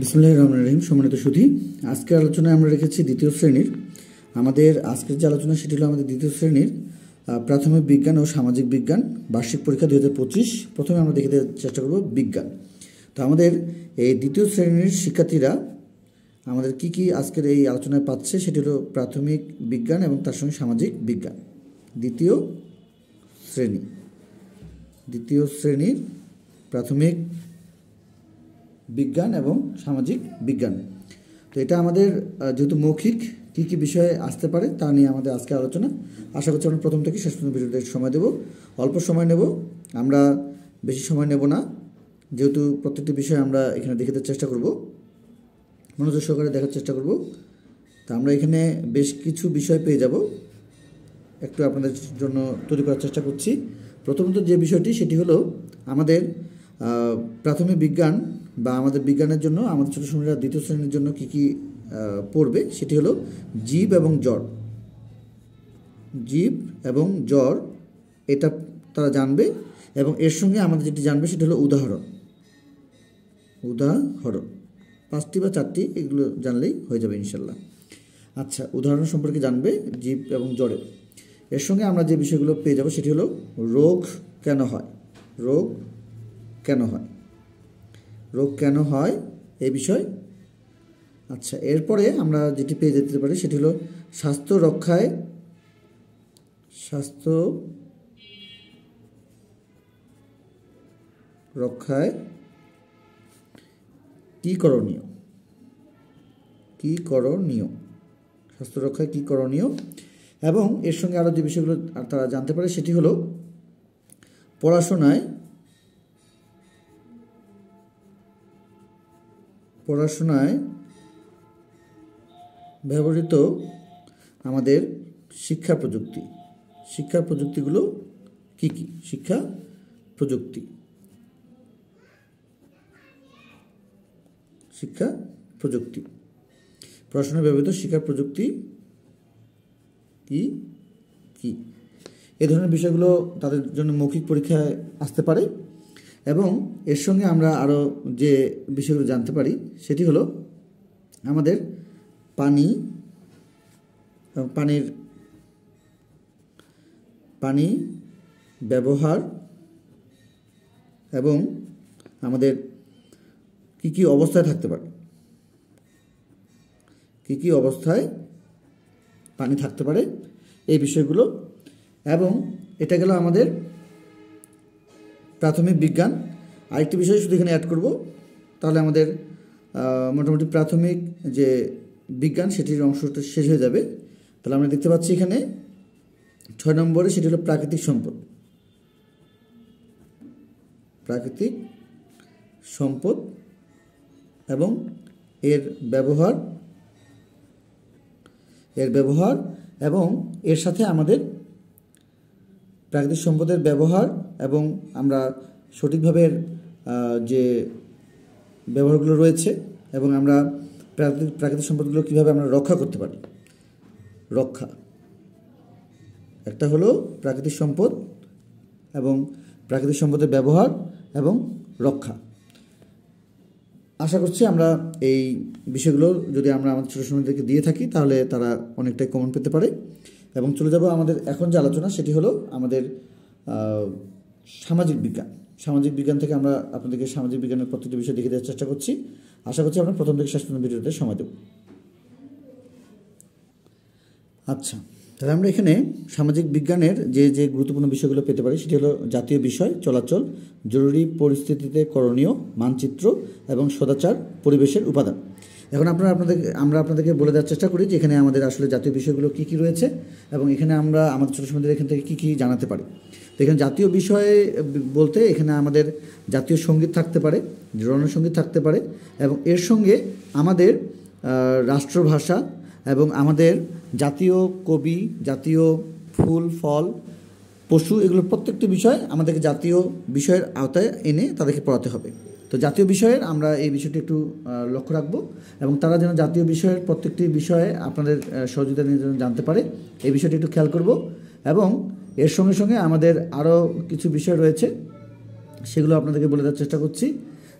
বিসমিল্লাহির রহমানির রহিম। সম্মানিত সুধী, আজকের আলোচনায় আমরা রেখেছি দ্বিতীয় শ্রেণীর আমাদের আজকের যে আলোচনা সেটি হলো আমাদের দ্বিতীয় শ্রেণীর প্রাথমিক বিজ্ঞান ও সামাজিক বিজ্ঞান বার্ষিক পরীক্ষা 2025। প্রথমে আমরা দেখে দেওয়ার চেষ্টা করব বিজ্ঞান। তো আমাদের এই দ্বিতীয় শ্রেণীর শিক্ষার্থীরা আমাদের কি কি আজকের এই আলোচনায় পাচ্ছে সেটি হলো প্রাথমিক বিজ্ঞান এবং তার সঙ্গে সামাজিক বিজ্ঞান। দ্বিতীয় শ্রেণীর প্রাথমিক বিজ্ঞান এবং সামাজিক বিজ্ঞান। তো এটা আমাদের যেহেতু মৌখিক কী কী বিষয়ে আসতে পারে তা নিয়ে আমাদের আজকে আলোচনা। আশা করছি আমরা প্রথম থেকে শেষ পর্যন্ত ভিডিওতে সময় দেব। অল্প সময় নেব, আমরা বেশি সময় নেব না, যেহেতু প্রত্যেকটি বিষয় আমরা এখানে দেখে দেওয়ার চেষ্টা করব, মনোযোগ সহকারে দেখার চেষ্টা করব। তা আমরা এখানে বেশ কিছু বিষয় পেয়ে যাব, একটু আপনাদের জন্য তৈরি করার চেষ্টা করছি। প্রথমত যে বিষয়টি সেটি হলো আমাদের প্রাথমিক বিজ্ঞান বা আমাদের বিজ্ঞানের জন্য আমাদের ছোটো শ্রেণীরা দ্বিতীয় শ্রেণীর জন্য কী কী পড়বে সেটি হলো জীব এবং জ্বর, এটা তারা জানবে। এবং এর সঙ্গে আমাদের যেটি জানবে সেটি হলো উদাহরণ 5টি বা 4টি, এগুলো জানলেই হয়ে যাবে ইনশাল্লাহ। আচ্ছা, উদাহরণ সম্পর্কে জানবে জীব এবং জ্বরের। এর সঙ্গে আমরা যে বিষয়গুলো পেয়ে যাব সেটি হলো রোগ কেন হয় এই বিষয়। আচ্ছা, এরপরে আমরা যেটি পেয়ে যেতে পারি সেটি হলো স্বাস্থ্য রক্ষায় কি করণীয়, স্বাস্থ্য রক্ষায় কি করণীয়। এবং এর সঙ্গে আরও যে বিষয়গুলো তারা জানতে পারে সেটি হলো পড়াশোনায় ব্যবহৃত আমাদের শিক্ষা প্রযুক্তিগুলো কি কি। পড়াশোনায় ব্যবহৃত শিক্ষা প্রযুক্তি কি কি, এ ধরনের বিষয়গুলো তাদের জন্য মৌখিক পরীক্ষায় আসতে পারে। এবং এর সঙ্গে আমরা আরও যে বিষয়গুলো জানতে পারি সেটি হলো আমাদের পানি ব্যবহার এবং আমাদের কি কি অবস্থায় থাকতে পারে, পানি থাকতে পারে, এই বিষয়গুলো। এবং এটা গেল আমাদের প্রাথমিক বিজ্ঞান। আরেকটি বিষয় শুধু এখানে অ্যাড করব, তাহলে আমাদের মোটামুটি প্রাথমিক যে বিজ্ঞান সেটির অংশটা শেষ হয়ে যাবে। তাহলে আমরা দেখতে পাচ্ছি এখানে 6 নম্বরে সেটি হলো প্রাকৃতিক সম্পদ এবং এর ব্যবহার এবং এর সাথে আমাদের প্রাকৃতিক সম্পদের ব্যবহার এবং আমরা সঠিকভাবে যে ব্যবহারগুলো রয়েছে এবং আমরা প্রাকৃতিক সম্পদগুলো কীভাবে আমরা রক্ষা করতে পারি। একটা হলো প্রাকৃতিক সম্পদ এবং প্রাকৃতিক সম্পদের ব্যবহার এবং রক্ষা। আশা করছি আমরা এই বিষয়গুলো যদি আমরা আমাদের ছোটো সময়দেরকে দিয়ে থাকি তাহলে তারা অনেকটাই কমন পেতে পারে। এবং চলে যাব আমাদের এখন যে আলোচনা সেটি হলো আমাদের সামাজিক বিজ্ঞান থেকে আমরা আপনাদেরকে সামাজিক বিজ্ঞানের প্রত্যেকটি বিষয় দেখে দেওয়ার চেষ্টা করছি। আশা করছি আমরা প্রথম থেকে শেষ পর্যন্ত ভিডিওতে সময় দেব। আচ্ছা, তাহলে আমরা এখানে সামাজিক বিজ্ঞানের যে গুরুত্বপূর্ণ বিষয়গুলো পেতে পারি সেটি হলো জাতীয় বিষয়, চলাচল, জরুরি পরিস্থিতিতে করণীয়, মানচিত্র এবং সদাচার, পরিবেশের উপাদান। এখন আমরা আপনাদেরকে বলে দেওয়ার চেষ্টা করি যে এখানে আমাদের আসলে জাতীয় বিষয়গুলো কী কী রয়েছে এবং এখানে আমরা আমাদের ছোটো সময়দের এখান থেকে কী কী জানাতে পারি। তো এখানে জাতীয় বিষয় বলতে এখানে আমাদের জাতীয় সঙ্গীত থাকতে পারে, রণসঙ্গীত থাকতে পারে এবং এর সঙ্গে আমাদের রাষ্ট্রভাষা এবং আমাদের জাতীয় কবি, জাতীয় ফুল ফল পশু, এগুলো প্রত্যেকটি বিষয় আমাদেরকে জাতীয় বিষয়ের আওতায় এনে তাদেরকে পড়াতে হবে। তো জাতীয় বিষয়ের আমরা এই বিষয়টি একটু লক্ষ্য রাখবো এবং তারা যেন জাতীয় বিষয়ের প্রত্যেকটি বিষয়ে আপনাদের সহযোগিতা নিয়ে যেন জানতে পারে এই বিষয়টি একটু খেয়াল করব। এবং এর সঙ্গে সঙ্গে আমাদের আরও কিছু বিষয় রয়েছে সেগুলো আপনাদেরকে বলে দেওয়ার চেষ্টা করছি।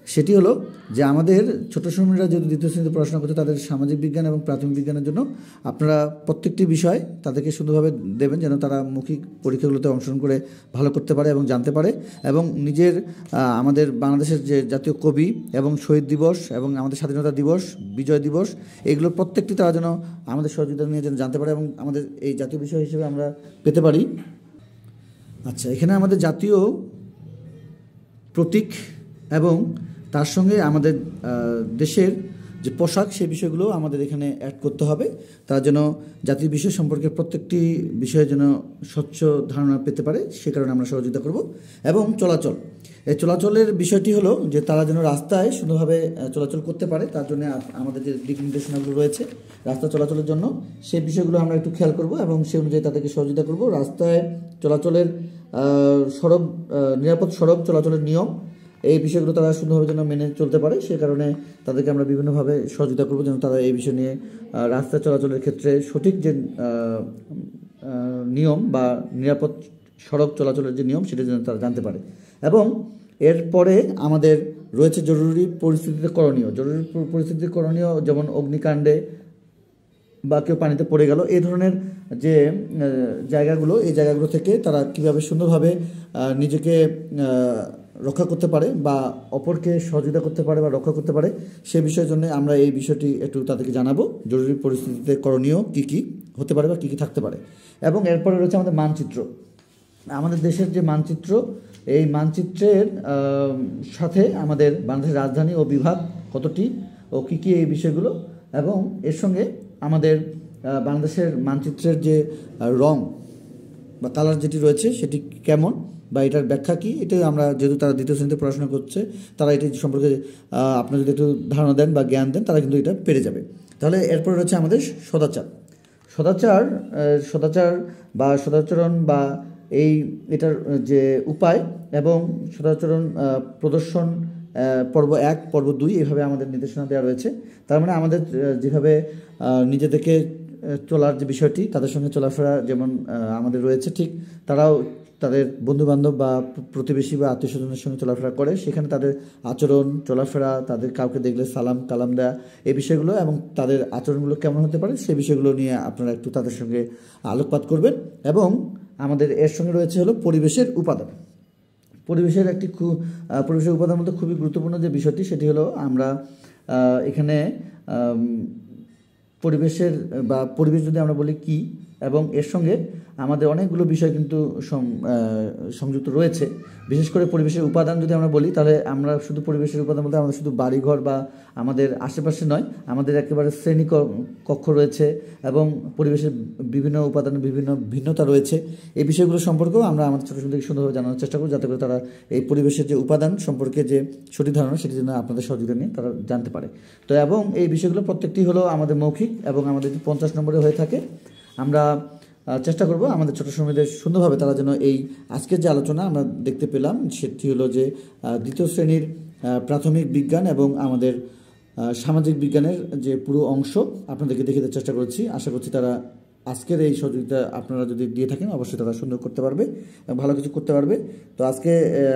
সেটি হলো যে আমাদের ছোট শ্রেণীরা যদি দ্বিতীয় শ্রেণীতে পড়াশোনা করছে তাদের সামাজিক বিজ্ঞান এবং প্রাথমিক বিজ্ঞানের জন্য আপনারা প্রত্যেকটি বিষয় তাদেরকে সুন্দরভাবে দেবেন যেন তারা মৌখিক পরীক্ষাগুলোতে অংশগ্রহণ করে ভালো করতে পারে এবং জানতে পারে, এবং নিজের আমাদের বাংলাদেশের যে জাতীয় কবি এবং শহীদ দিবস এবং আমাদের স্বাধীনতা দিবস, বিজয় দিবস, এগুলোর প্রত্যেকটি তারা যেন আমাদের সহযোগিতা নিয়ে যেন জানতে পারে এবং আমাদের এই জাতীয় বিষয় হিসেবে আমরা পেতে পারি। আচ্ছা, এখানে আমাদের জাতীয় প্রতীক এবং তার সঙ্গে আমাদের দেশের যে পোশাক সেই বিষয়গুলো আমাদের এখানে অ্যাড করতে হবে, তারা যেন জাতীয় বিষয় সম্পর্কে প্রত্যেকটি বিষয়ে যেন স্বচ্ছ ধারণা পেতে পারে, সে কারণে আমরা সহযোগিতা করব। এবং চলাচল, এই চলাচলের বিষয়টি হলো যে তারা যেন রাস্তায় সুন্দরভাবে চলাচল করতে পারে, তার জন্য আমাদের যে দিক নির্দেশনাগুলো রয়েছে রাস্তা চলাচলের জন্য সেই বিষয়গুলো আমরা একটু খেয়াল করব এবং সেই অনুযায়ী তাদেরকে সহযোগিতা করব। রাস্তায় চলাচলের নিরাপদ সড়ক চলাচলের নিয়ম, এই বিষয়গুলো তারা সুন্দরভাবে যেন মেনে চলতে পারে, সে কারণে তাদেরকে আমরা বিভিন্নভাবে সহযোগিতা করব যেন তারা এই বিষয় নিয়ে রাস্তা চলাচলের ক্ষেত্রে সঠিক যে নিয়ম বা নিরাপদ সড়ক চলাচলের যে নিয়ম সেটা যেন তারা জানতে পারে। এবং এরপরে আমাদের রয়েছে জরুরি পরিস্থিতিতে করণীয়। জরুরি পরিস্থিতিতে করণীয় যেমন অগ্নিকাণ্ডে বা কেউ পানিতে পড়ে গেল, এই ধরনের যে জায়গাগুলো, এই জায়গাগুলো থেকে তারা কীভাবে সুন্দরভাবে নিজেকে রক্ষা করতে পারে বা অপরকে সহযোগিতা করতে পারে বা রক্ষা করতে পারে, সে বিষয়ের জন্য আমরা এই বিষয়টি একটু তাদেরকে জানাবো। জরুরি পরিস্থিতিতে করণীয় কী কী হতে পারে বা কী কী থাকতে পারে। এবং এরপরে রয়েছে আমাদের মানচিত্র। আমাদের দেশের যে মানচিত্র, এই মানচিত্রের সাথে আমাদের বাংলাদেশের রাজধানী ও বিভাগ কতটি ও কী কী এই বিষয়গুলো, এবং এর সঙ্গে আমাদের বাংলাদেশের মানচিত্রের যে রং বা কালার যেটি রয়েছে সেটি কেমন বা এটার ব্যাখ্যা কী, এটাই আমরা যেহেতু তারা দ্বিতীয় শ্রেণীতে পড়াশোনা করছে তারা এটি সম্পর্কে আপনারা যদি একটু ধারণা দেন বা জ্ঞান দেন তারা কিন্তু এটা পেরে যাবে। তাহলে এরপরে রয়েছে আমাদের সদাচার। বা সদাচরণ বা এটার যে উপায় এবং সদাচরণ প্রদর্শন পর্ব 1, পর্ব 2 এইভাবে আমাদের নির্দেশনা দেওয়া রয়েছে। তার মানে আমাদের যেভাবে নিজেদেরকে চলার যে বিষয়টি, তাদের সঙ্গে চলাফেরা যেমন আমাদের রয়েছে, ঠিক তারাও তাদের বন্ধুবান্ধব বা প্রতিবেশী বা আত্মীয় স্বজনের সঙ্গে চলাফেরা করে, সেখানে তাদের আচরণ, চলাফেরা, তাদের কাউকে দেখলে সালাম কালাম দেয়া, এই বিষয়গুলো এবং তাদের আচরণগুলো কেমন হতে পারে সেই বিষয়গুলো নিয়ে আপনারা একটু তাদের সঙ্গে আলোকপাত করবেন। এবং আমাদের এর সঙ্গে রয়েছে হলো পরিবেশের উপাদান। পরিবেশের পরিবেশের উপাদান মধ্যে খুবই গুরুত্বপূর্ণ যে বিষয়টি সেটি হলো আমরা এখানে পরিবেশের বা পরিবেশ যদি আমরা বলি কি, এবং এর সঙ্গে আমাদের অনেকগুলো বিষয় কিন্তু সংযুক্ত রয়েছে। বিশেষ করে পরিবেশের উপাদান যদি আমরা বলি তাহলে আমরা শুধু পরিবেশের উপাদান বলতে আমাদের শুধু বাড়িঘর বা আমাদের আশেপাশে নয়, আমাদের একেবারে শ্রেণী কক্ষ রয়েছে এবং পরিবেশের বিভিন্ন উপাদানের বিভিন্ন ভিন্নতা রয়েছে। এই বিষয়গুলো সম্পর্কেও আমরা আমাদের ছোটো ছোটো সুন্দরভাবে জানানোর চেষ্টা করি, যাতে করে তারা এই পরিবেশের যে উপাদান সম্পর্কে যে সঠিক ধারণা সেটি যেন আপনাদের সহযোগিতা নিয়ে তারা জানতে পারে। তো এবং এই বিষয়গুলো প্রত্যেকটি হলো আমাদের মৌখিক এবং আমাদের 50 নম্বরে হয়ে থাকে। আমরা চেষ্টা করব আমাদের ছোটো শ্রমিকদের সুন্দরভাবে তারা যেন এই আজকের যে আলোচনা আমরা দেখতে পেলাম সেটি হলো যে দ্বিতীয় শ্রেণীর প্রাথমিক বিজ্ঞান এবং আমাদের সামাজিক বিজ্ঞানের যে পুরো অংশ আপনাদেরকে দেখিয়ে দেওয়ার চেষ্টা করেছি। আশা করছি তারা আজকের এই সহযোগিতা আপনারা যদি দিয়ে থাকেন অবশ্যই তারা সুন্দর করতে পারবে এবং ভালো কিছু করতে পারবে। তো আজকে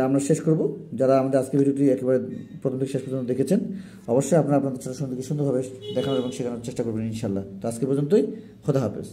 আমরা শেষ করব। যারা আমাদের আজকের ভিডিওটি একেবারে প্রথম থেকে শেষ পর্যন্ত দেখেছেন অবশ্যই আপনারা আপনাদের ছোটো শ্রমিকদেরকে সুন্দরভাবে দেখানোর এবং শেখানোর চেষ্টা করবেন ইনশাল্লাহ। তো আজকে পর্যন্তই, খোদা হাফেজ।